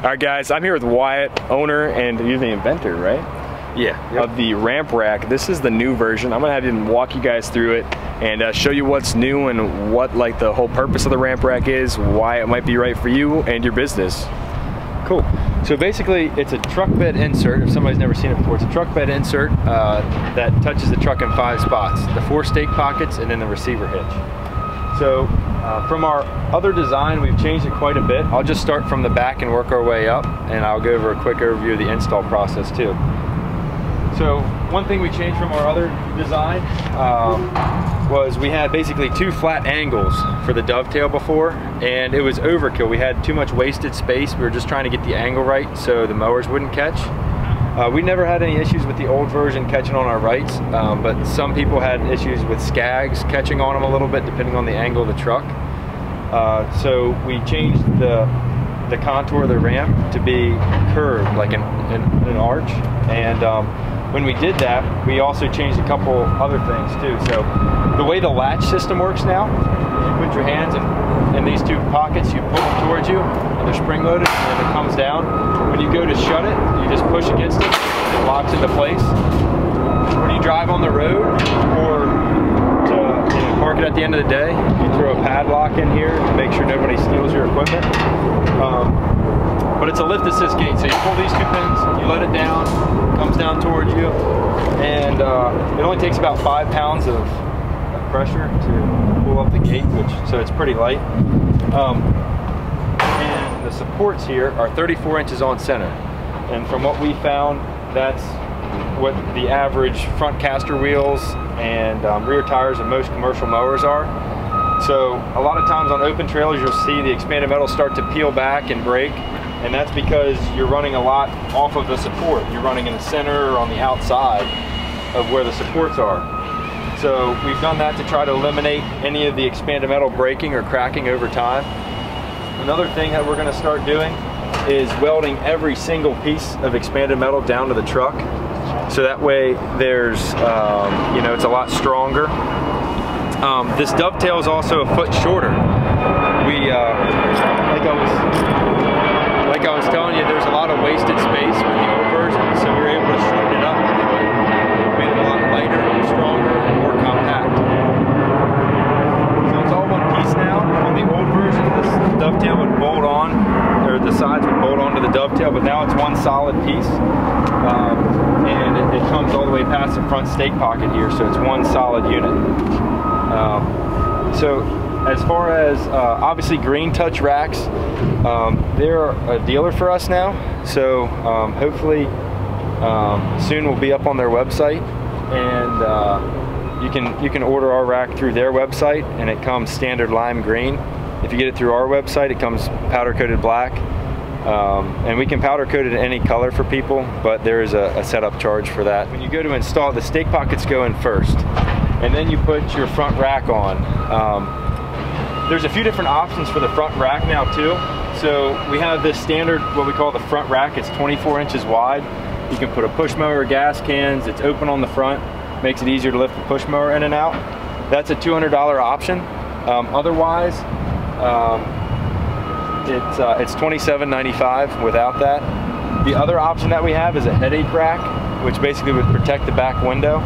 All right, guys, I'm here with Wyatt, owner and you're the inventor, right? Yeah. Of the ramp rack. This is the new version. I'm gonna have him walk you guys through it and show you what's new and what like the whole purpose of the ramp rack is, why it might be right for you and your business. Cool. So basically, it's a truck bed insert. If somebody's never seen it before, it's a truck bed insert that touches the truck in 5 spots: the 4 stake pockets and then the receiver hitch. So from our other design, we've changed it quite a bit. I'll just start from the back and work our way up, and I'll go over a quick overview of the install process too. So one thing we changed from our other design was we had basically 2 flat angles for the dovetail before, and it was overkill. We had too much wasted space. We were just trying to get the angle right so the mowers wouldn't catch. We never had any issues with the old version catching on our rights, but some people had issues with skags catching on them a little bit depending on the angle of the truck. So we changed the contour of the ramp to be curved like an arch, and when we did that, we also changed a couple other things too. So the way the latch system works now, you put your hands in these 2 pockets, you pull them towards you, and they're spring loaded, and it comes down. When you go to shut it, you just push against it, it locks into place. When you drive on the road or to park it at the end of the day, you throw a padlock in here to make sure nobody steals your equipment. But it's a lift assist gate, so you pull these 2 pins, you let it down, it comes down towards you, and it only takes about 5 pounds of pressure to pull up the gate, so it's pretty light. And the supports here are 34 inches on center, and from what we found, that's what the average front caster wheels and rear tires of most commercial mowers are. So a lot of times on open trailers, you'll see the expanded metal start to peel back and break. And that's because you're running a lot off of the support. You're running in the center or on the outside of where the supports are. So we've done that to try to eliminate any of the expanded metal breaking or cracking over time. Another thing that we're gonna start doing is welding every single piece of expanded metal down to the truck. So that way there's, it's a lot stronger. This dovetail is also a foot shorter. Like I was telling you, there's a lot of wasted space with the old version, so we were able to shorten it up a foot, made it a lot lighter, stronger, and more compact. So it's all one piece now. On the old version, this dovetail would bolt on, or the sides would bolt onto the dovetail, but now it's one solid piece. And it comes all the way past the front stake pocket here, so it's one solid unit. So as far as obviously Green Touch racks, they're a dealer for us now, so hopefully soon we'll be up on their website, and you can order our rack through their website, and it comes standard lime green. If you get it through our website, it comes powder coated black, and we can powder coat it in any color for people, but there is a setup charge for that. When you go to install, the stake pockets go in first, and then you put your front rack on. There's a few different options for the front rack now too. So we have this standard, what we call the front rack. It's 24 inches wide. You can put a push mower, gas cans. It's open on the front. Makes it easier to lift the push mower in and out. That's a $200 option. Otherwise, it's $27.95 without that. The other option that we have is a headache rack, which basically would protect the back window.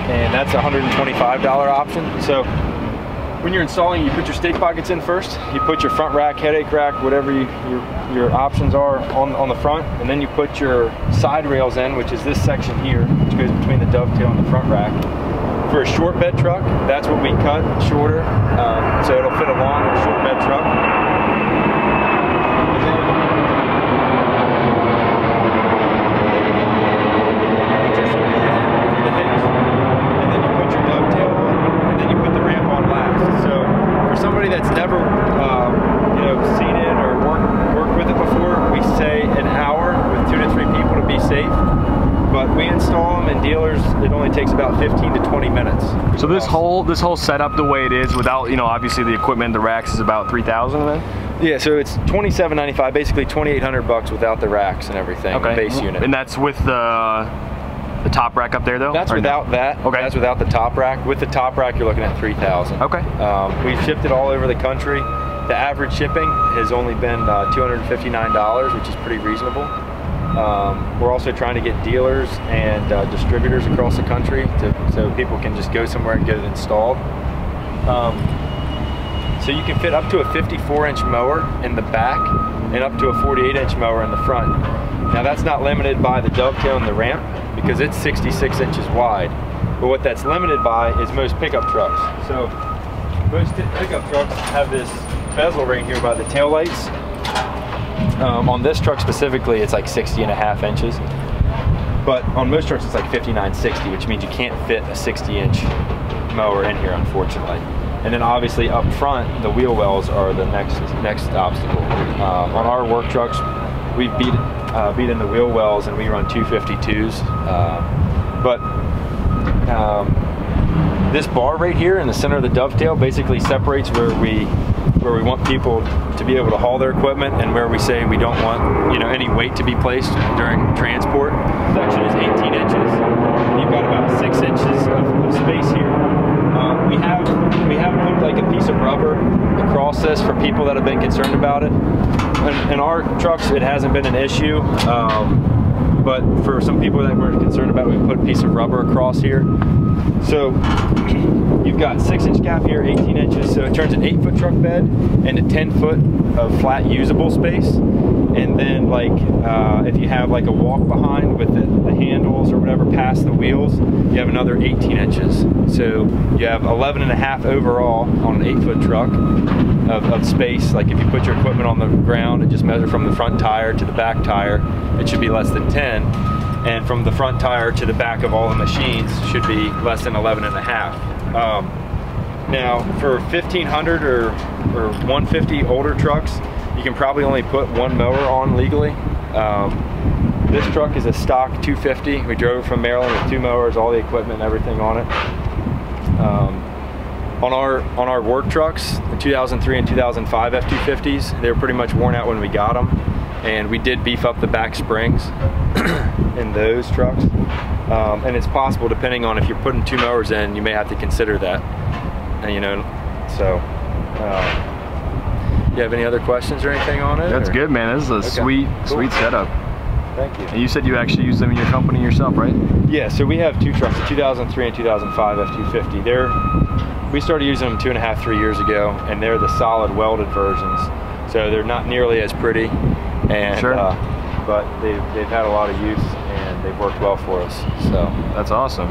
And that's a $125 option. So when you're installing, you put your stake pockets in first, you put your front rack, headache rack, whatever your options are on the front, and then you put your side rails in, which is this section here, which goes between the dovetail and the front rack. For a short bed truck, that's what we cut shorter, so it'll fit a long or short bed truck. That's never seen it or worked with it before, we say an hour with 2 to 3 people to be safe, but we install them in dealers, it only takes about 15 to 20 minutes. So this whole setup the way it is without obviously the equipment, the racks, is about $3,000 then? Yeah, so it's $27.95, basically $2,800 without the racks and everything. Okay. The base unit. And that's with the top rack up there though? That's without that. Okay. That's without the top rack. With the top rack, you're looking at $3,000. Okay. We've shipped it all over the country. The average shipping has only been $259, which is pretty reasonable. We're also trying to get dealers and distributors across the country so people can just go somewhere and get it installed. So you can fit up to a 54-inch mower in the back and up to a 48-inch mower in the front. Now that's not limited by the dovetail and the ramp because it's 66 inches wide. But what that's limited by is most pickup trucks. So most pickup trucks have this bezel right here by the tail lights. On this truck specifically, it's like 60.5 inches. But on most trucks, it's like 59/60, which means you can't fit a 60-inch mower in here, unfortunately. And then obviously up front, the wheel wells are the next obstacle. On our work trucks, we beat in the wheel wells and we run 252s. This bar right here in the center of the dovetail basically separates where we want people to be able to haul their equipment and where we say we don't want, you know, any weight to be placed during transport. The section is 18 inches. And you've got about 6 inches of space here. We have put like a piece of rubber across this for people that have been concerned about it. In our trucks, it hasn't been an issue. But for some people that were concerned about it, we put a piece of rubber across here. So you've got 6-inch gap here, 18 inches. So it turns an 8-foot truck bed into 10 foot of flat usable space. And then like if you have like a walk behind with the handles or whatever past the wheels, you have another 18 inches. So you have 11.5 overall on an 8-foot truck of space. Like if you put your equipment on the ground and just measure from the front tire to the back tire, it should be less than 10. And from the front tire to the back of all the machines should be less than 11.5. Now for 1500 or 150 older trucks, you can probably only put one mower on legally. This truck is a stock 250. We drove it from Maryland with 2 mowers, all the equipment and everything on it. On our work trucks, the 2003 and 2005 F250s, they were pretty much worn out when we got them. And we did beef up the back springs in those trucks. And it's possible, depending on if you're putting 2 mowers in, you may have to consider that. You know, so you have any other questions or anything on it? That's good, man. This is a sweet setup. Thank you. And you said you actually use them in your company yourself, right? Yeah, so we have 2 trucks, a 2003 and 2005 F250. We started using them 2.5, 3 years ago, and they're the solid welded versions. So they're not nearly as pretty, and sure. But they've had a lot of use and they've worked well for us. So that's awesome.